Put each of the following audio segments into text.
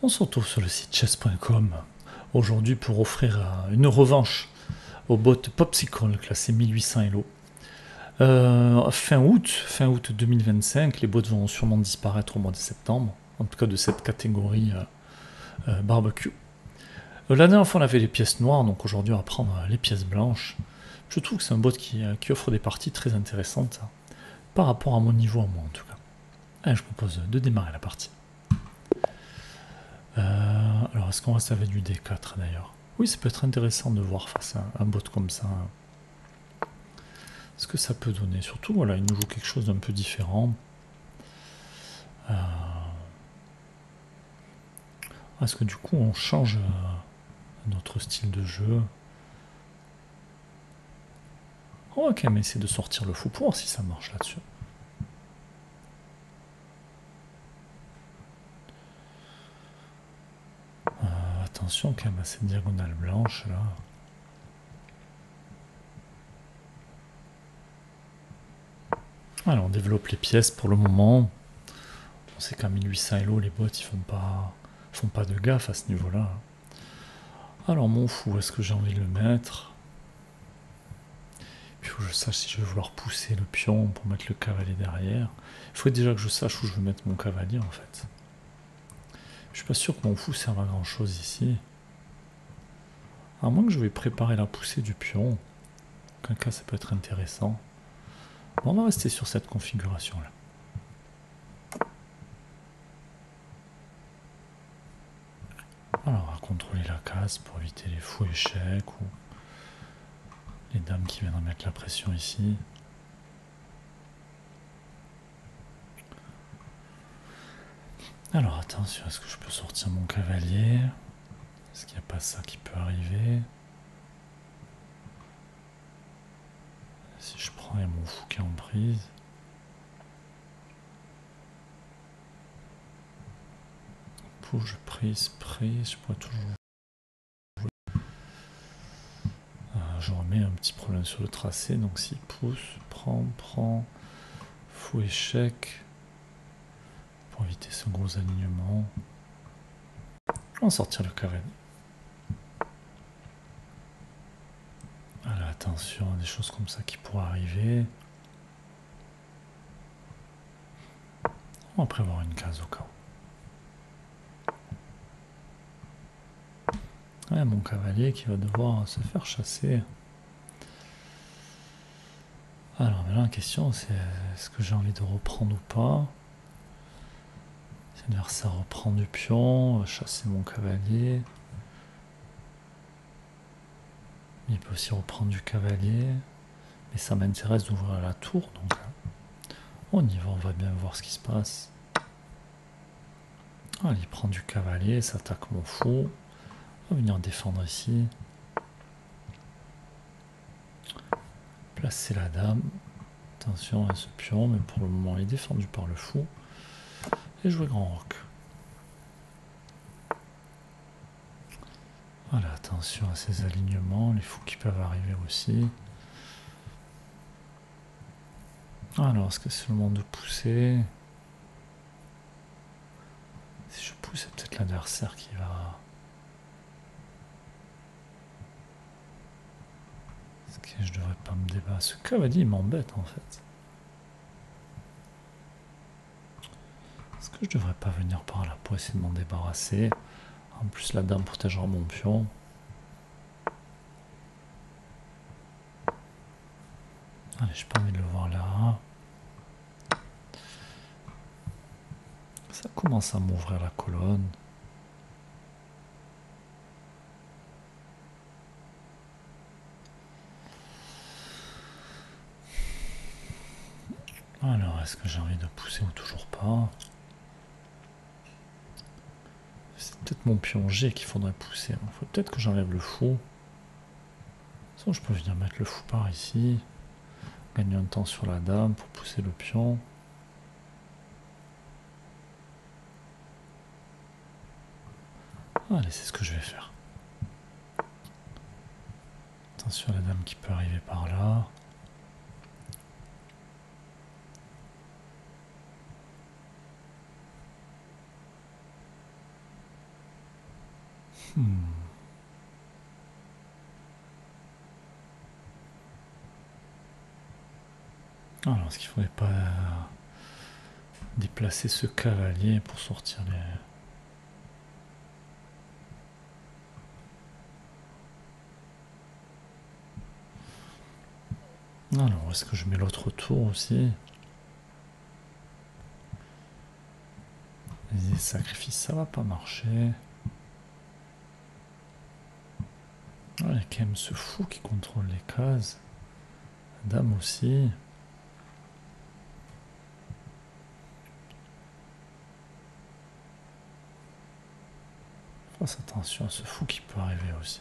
On se retrouve sur le site chess.com aujourd'hui pour offrir une revanche au bot Popsicle classé 1800 Elo. Fin août 2025, les bots vont sûrement disparaître au mois de septembre, en tout cas de cette catégorie barbecue. La dernière fois on avait les pièces noires, donc aujourd'hui on va prendre les pièces blanches. Je trouve que c'est un bot qui offre des parties très intéressantes par rapport à mon niveau à moi en tout cas. Allez, je propose de démarrer la partie. Alors, est-ce qu'on reste avec du D4 d'ailleurs? Oui, ça peut être intéressant de voir face à un bot comme ça ce que ça peut donner. Surtout, voilà, il nous joue quelque chose d'un peu différent. Est-ce que du coup, on change notre style de jeu? On va quand même essayer de sortir le fou pour voir si ça marche là-dessus. Attention quand même à cette diagonale blanche là. Alors on développe les pièces pour le moment. On sait qu'à 1800 Elo, les bots ils font pas de gaffe à ce niveau-là. Alors mon fou, est-ce que j'ai envie de le mettre? Il faut que je sache si je vais vouloir pousser le pion pour mettre le cavalier derrière. Il faut déjà que je sache où je veux mettre mon cavalier en fait. Je suis pas sûr que mon fou serve à grand chose ici. À moins que je vais préparer la poussée du pion. En quel cas ça peut être intéressant. Bon, on va rester sur cette configuration là. Alors on va contrôler la case pour éviter les fous échecs ou les dames qui viennent mettre la pression ici. Alors attention, est-ce que je peux sortir mon cavalier? Est-ce qu'il n'y a pas ça qui peut arriver? Si je prends, il y a mon fou qui est en prise. Pousse, prise, je pourrais toujours jouer. Je remets un petit problème sur le tracé, donc s'il pousse, prend, fou échec, pour éviter ce gros alignement. On va sortir le cavalier. Alors attention à des choses comme ça qui pourraient arriver. On va prévoir une case au cas où. Ouais, mon cavalier qui va devoir se faire chasser. Alors là, la question c'est est-ce que j'ai envie de reprendre ou pas? Si l'adversaire reprend du pion, chasser mon cavalier. Il peut aussi reprendre du cavalier. Mais ça m'intéresse d'ouvrir la tour, donc on y va, on va bien voir ce qui se passe. Allez, il prend du cavalier, s'attaque mon fou. On va venir défendre ici. Placer la dame. Attention à ce pion, mais pour le moment il est défendu par le fou. Et jouer grand roc. Voilà, attention à ces alignements, les fous qui peuvent arriver aussi. Alors, est-ce que c'est le moment de pousser? Si je pousse, c'est peut-être l'adversaire qui va... Est-ce que je devrais pas me débattre? Ce cavalier, il m'embête en fait. Est-ce que je devrais pas venir par là pour essayer de m'en débarrasser? En plus, la dame protégera mon pion. Allez, j'ai pas envie de le voir là. Ça commence à m'ouvrir la colonne. Alors, est-ce que j'ai envie de pousser ou toujours pas? C'est peut-être mon pion G qu'il faudrait pousser. Il faut peut-être que j'enlève le fou. Sinon, je peux venir mettre le fou par ici. Gagner un temps sur la dame pour pousser le pion. Allez, c'est ce que je vais faire. Attention à la dame qui peut arriver par là. Alors, est-ce qu'il faudrait pas déplacer ce cavalier pour sortir les... Alors, est-ce que je mets l'autre tour aussi? Les sacrifices, ça va pas marcher. Il y a quand même ce fou qui contrôle les cases. La dame aussi. Fasse attention à ce fou qui peut arriver aussi.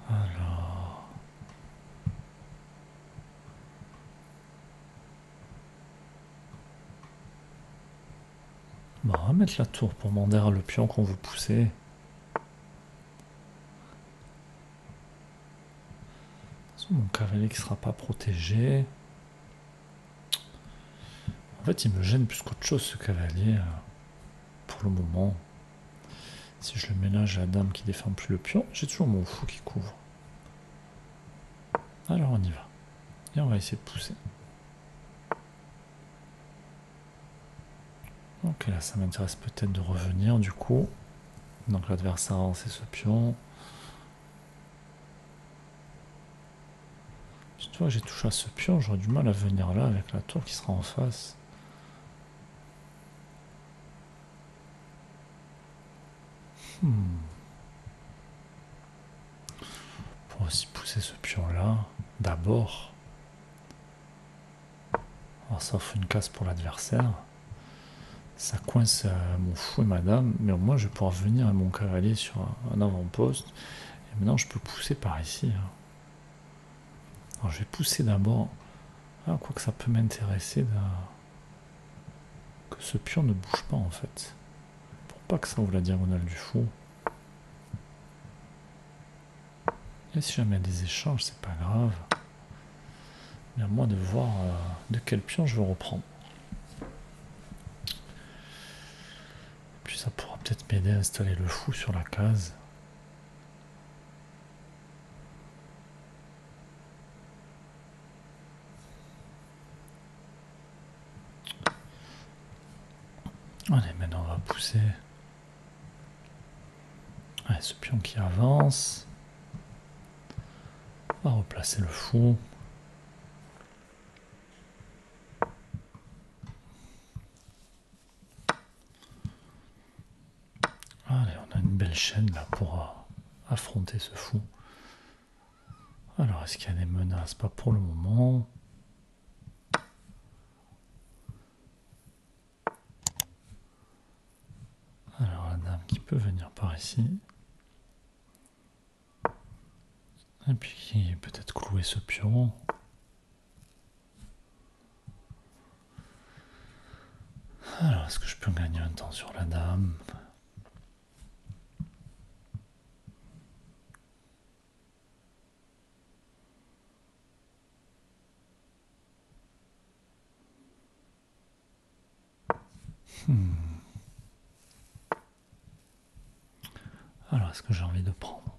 Alors... Bon, on va mettre la tour pour demander le pion qu'on veut pousser. De toute façon, mon cavalier qui sera pas protégé. En fait, il me gêne plus qu'autre chose, ce cavalier, pour le moment. Si je le mélange à la dame qui défend plus le pion, j'ai toujours mon fou qui couvre. Alors on y va. Et on va essayer de pousser. Ok, là ça m'intéresse peut-être de revenir du coup. Donc l'adversaire a lancé ce pion. Si tu vois, j'ai touché à ce pion, j'aurais du mal à venir là avec la tour qui sera en face. Pour aussi pousser ce pion là, d'abord. Alors ça offre une case pour l'adversaire. Ça coince mon fou et ma dame, mais au moins je vais pouvoir venir à mon cavalier sur un avant-poste. Et maintenant je peux pousser par ici. Alors je vais pousser d'abord. Ah, quoi que ça peut m'intéresser que ce pion ne bouge pas en fait. Pour pas que ça ouvre la diagonale du fou. Et si jamais il y a des échanges, c'est pas grave. Mais à moi de voir de quel pion je veux reprendre. Puis ça pourra peut-être m'aider à installer le fou sur la case. Allez, maintenant on va pousser. Allez, ce pion qui avance. On va replacer le fou. Allez, on a une belle chaîne là pour affronter ce fou. Alors, est-ce qu'il y a des menaces? Pas pour le moment. Alors, la dame qui peut venir par ici. Et puis, peut-être clouer ce pion. Alors, est-ce que je peux gagner un temps sur la dame? Alors, est-ce que j'ai envie de prendre?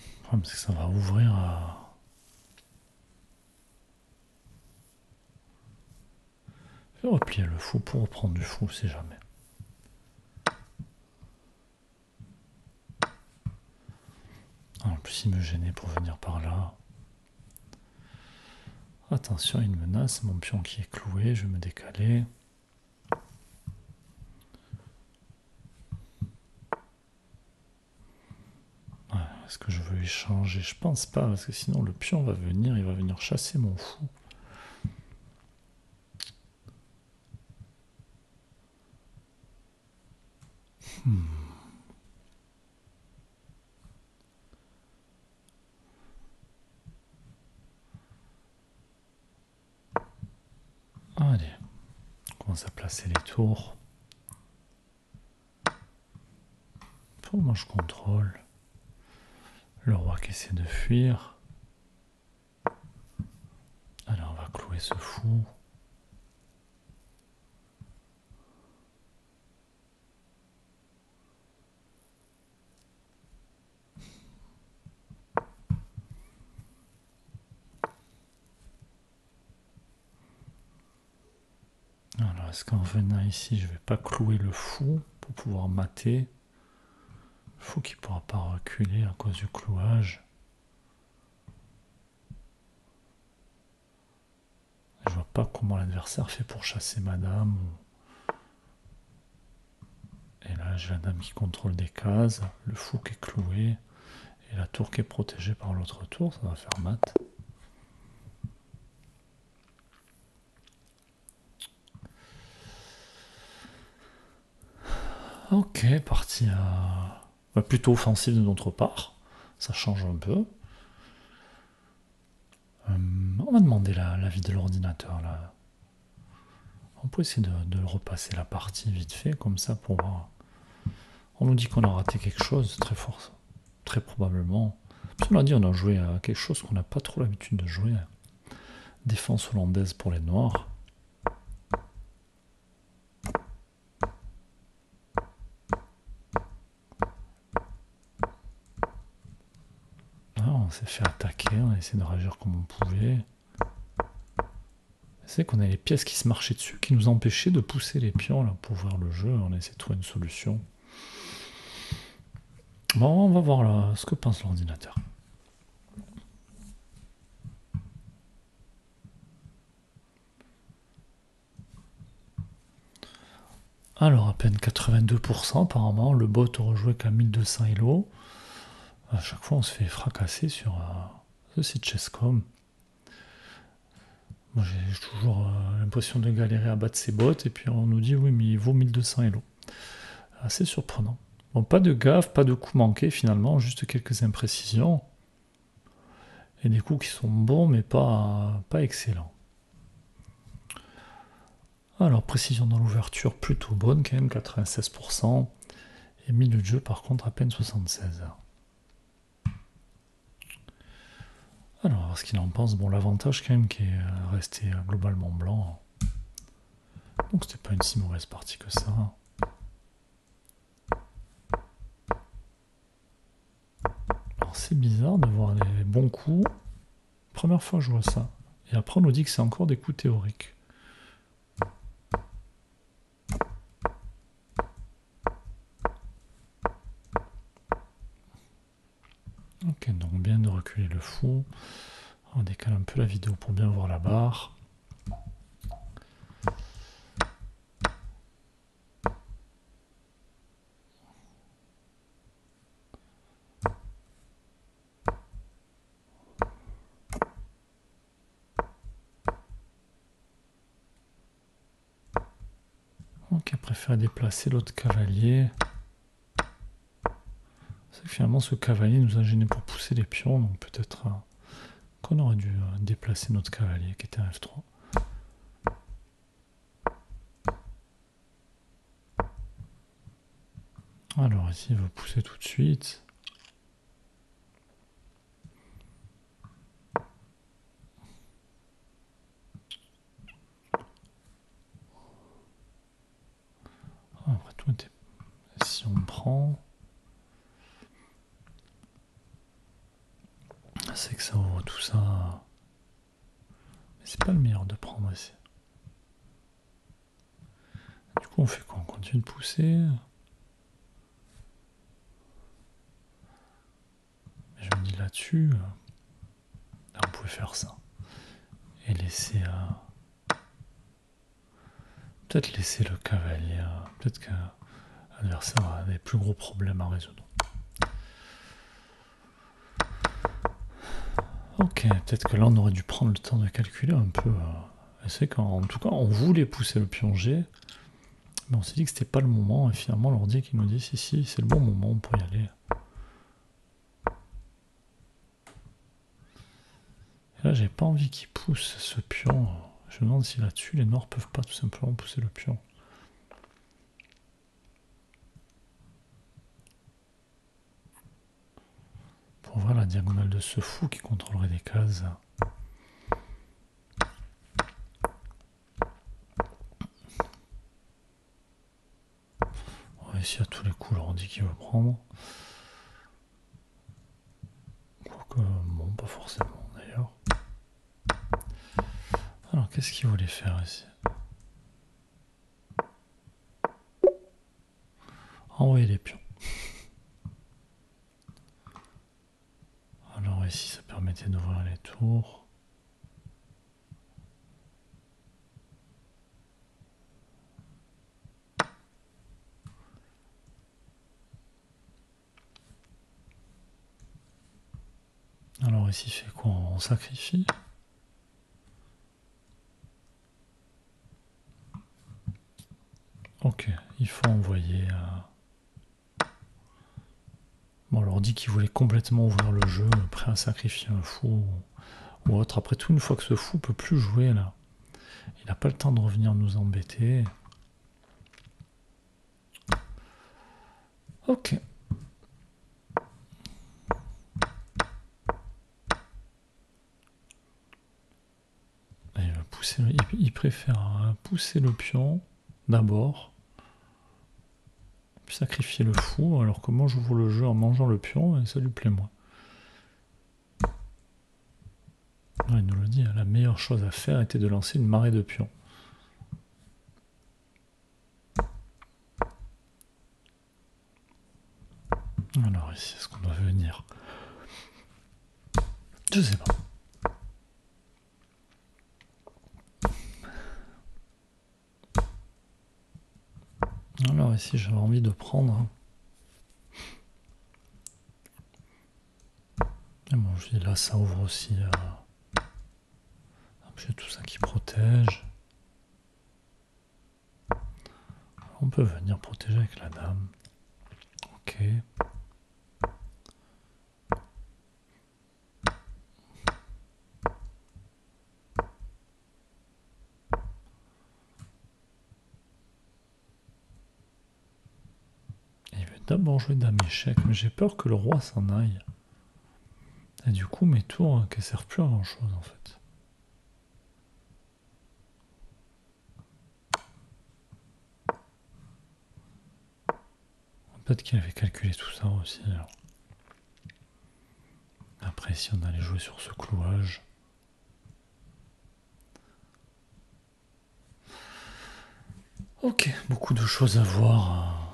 Le problème, c'est que ça va ouvrir à... Je vais replier le fou pour reprendre du fou, si jamais. En plus, il me gênait pour venir par là. Attention, une menace, mon pion qui est cloué, je vais me décaler. Ouais, est-ce que je veux échanger? Je pense pas, parce que sinon le pion va venir, il va venir chasser mon fou. commence à placer les tours. Pour moi je contrôle. Le roi qui essaie de fuir. Alors on va clouer ce fou. Alors est-ce qu'en venant ici je vais pas clouer le fou pour pouvoir mater? Le fou qui pourra pas reculer à cause du clouage. Je vois pas comment l'adversaire fait pour chasser madame. Et là j'ai la dame qui contrôle des cases, le fou qui est cloué, et la tour qui est protégée par l'autre tour, ça va faire mat. Ok, partie plutôt offensive de notre part, ça change un peu. On va demander l'avis de l'ordinateur là. On peut essayer de repasser la partie vite fait, comme ça pour voir. On nous dit qu'on a raté quelque chose, très fort, très probablement. Puis on a dit on a joué à quelque chose qu'on n'a pas trop l'habitude de jouer. Défense hollandaise pour les noirs. On s'est fait attaquer, on a essayé de réagir comme on pouvait. C'est qu'on a les pièces qui se marchaient dessus, qui nous empêchaient de pousser les pions là, pour voir le jeu. On a essayé de trouver une solution. Bon, on va voir là, ce que pense l'ordinateur. Alors, à peine 82% apparemment. Le bot rejouait qu'à 1200 Elo. À chaque fois, on se fait fracasser sur ce site Chess.com. Moi, j'ai toujours l'impression de galérer à battre ces bots. Et puis, on nous dit, oui, mais il vaut 1200 Elo. Assez surprenant. Bon, pas de gaffe, pas de coups manqués finalement, juste quelques imprécisions. Et des coups qui sont bons, mais pas excellents. Alors, précision dans l'ouverture plutôt bonne quand même, 96%. Et milieu de jeu, par contre, à peine 76%. Alors, on va voir ce qu'il en pense. Bon, l'avantage quand même qui est resté globalement blanc. Donc, c'était pas une si mauvaise partie que ça. Alors, c'est bizarre de voir des bons coups. Première fois que je vois ça. Et après, on nous dit que c'est encore des coups théoriques. Ok, donc bien de reculer le fou. On décale un peu la vidéo pour bien voir la barre. Ok, préfère déplacer l'autre cavalier. C'est que finalement ce cavalier nous a gêné pour pousser les pions, donc peut-être qu'on aurait dû déplacer notre cavalier qui était à F3. Alors ici il veut pousser tout de suite. Après tout, si on prend, c'est que ça ouvre tout ça. Mais c'est pas le meilleur de prendre ici. Du coup on fait quoi? On continue de pousser. Je me dis là-dessus, on pouvait faire ça. Et laisser peut-être laisser le cavalier. Peut-être que l'adversaire a des plus gros problèmes à résoudre. Ok, peut-être que là on aurait dû prendre le temps de calculer un peu. C'est qu'en tout cas on voulait pousser le pion G, mais on s'est dit que c'était pas le moment, et finalement l'ordi qui nous dit si c'est le bon moment pour y aller. Et là j'ai pas envie qu'il pousse ce pion, Je me demande si là-dessus, les noirs peuvent pas tout simplement pousser le pion. Pour voir la diagonale de ce fou qui contrôlerait des cases. On va essayer à tous les coups, on dit qu'il veut prendre. Quoique, bon, pas forcément d'ailleurs. Alors, qu'est-ce qu'il voulait faire ici? Envoyer les pions. Alors ici, ça permettait d'ouvrir les tours. Alors ici, fait quoi? On sacrifie. Ok, il faut envoyer... Bon, on leur dit qu'il voulait complètement ouvrir le jeu, prêt à sacrifier un fou ou autre. Après tout, une fois que ce fou peut plus jouer, là, il n'a pas le temps de revenir nous embêter. Ok. Il préfère pousser le pion d'abord, puis sacrifier le fou, alors que moi j'ouvre le jeu en mangeant le pion et ça lui plaît moins. Il nous le dit, la meilleure chose à faire était de lancer une marée de pions. Alors ici, est-ce qu'on doit venir? Je sais pas. Alors ici, j'avais envie de prendre. Et bon, je dis là, ça ouvre aussi. J'ai tout ça qui protège. On peut venir protéger avec la dame. Ok. Il veut d'abord jouer dame échec, mais j'ai peur que le roi s'en aille. Et du coup, mes tours qui ne servent plus à grand chose en fait. Peut-être qu'il avait calculé tout ça aussi. Alors. Après, si on allait jouer sur ce clouage. Ok, beaucoup de choses à voir.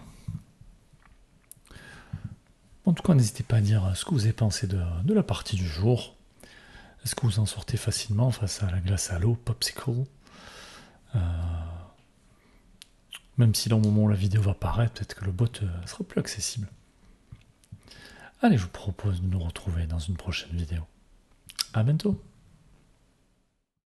En tout cas, n'hésitez pas à dire ce que vous avez pensé de la partie du jour. Est-ce que vous en sortez facilement face à la glace à l'eau, Popsicle? Même si dans le moment où la vidéo va paraître, peut-être que le bot sera plus accessible. Allez, je vous propose de nous retrouver dans une prochaine vidéo. À bientôt!